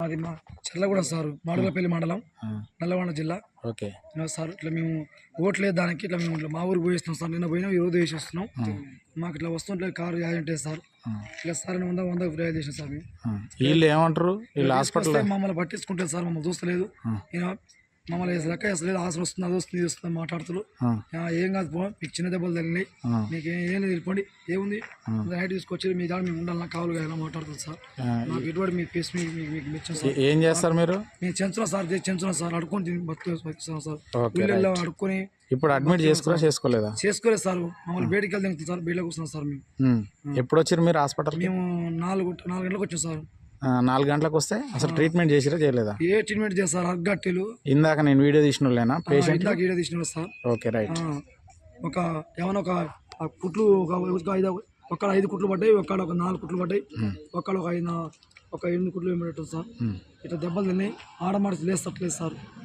అది మా చల్లగూడ సార్ మాడుగులపల్లి మండలం నల్లగొండ జిల్లా. ఓకే సార్ ఇట్లా మేము ఓట్లేదానికి ఇట్లా మేము ఇట్లా మా ఊరికి పోయిస్తున్నాం సార్. నిన్న పోయినా ఈరోజు వేసి వస్తున్నాం. మాకు ఇట్లా వస్తుంటే కారు యాక్సిడెంట్ అయ్యింది సార్. ఇట్లా సార్ 100 ఫిర్యాదు చేసాం సార్. మేము వీళ్ళు ఏమంటారు, వీళ్ళు హాస్పిటల్ మమ్మల్ని పట్టించుకుంటారు సార్. మమ్మల్ని చూస్తలేదు, మమ్మల్ని లెక్క వేసలేదు. ఆసన వస్తుంది, అది వస్తుంది, ఇది వస్తుంది మాట్లాడుతారు. ఏం కాదు పో, మీకు చిన్న దెబ్బలు తగిలినాయి, మీకు ఏం వెళ్ళిపోండి, ఏముంది నైట్ తీసుకొచ్చి మీ దాని మేము ఉండాలి కావులు కదా మాట్లాడుతుంది సార్. మాకు ఎటువంటి మీ పేస్ మీకు మెచ్చాం సార్. ఏం చేస్తారు మీరు? మేము చెంచున్నాం సార్, చెంచున్నాం సార్. అడుక్కొని బతుకుతాం సార్. ఊళ్ళో అడుక్కొని. ఇప్పుడు అడ్మిట్ చేసుకోలేదా? చేసుకోలేదు సార్. మమ్మల్ని బయటికి వెళ్తాం సార్. బయటకు వస్తున్నాం సార్. మేము ఎప్పుడు వచ్చారు మీరు హాస్పిటల్? మేము 4 గంటలకు వచ్చాం సార్. 4 గంటలకు వస్తే అసలు ట్రీట్మెంట్ చేసిరా చేయలేదా? ఏ ట్రీట్మెంట్ చేస్తారు? అగ్గట్టెలు ఇందాక నేను వీడియో తీసినోళ్ళేనా పేషెంట్? ఇందాక వీడియో తీసిన సార్. Okay right. ఏమైనా ఒక కుట్లు ఒక 5 కుట్లు పడ్డాయి, ఒక్కడ ఒక 4 కుట్లు పడ్డాయి, ఒక్కడ ఒక 8 కుట్లు ఏమి సార్. ఇట్లా దెబ్బలు తిన్నాయి. ఆడమాడిసి లేస్తట్లేదు సార్.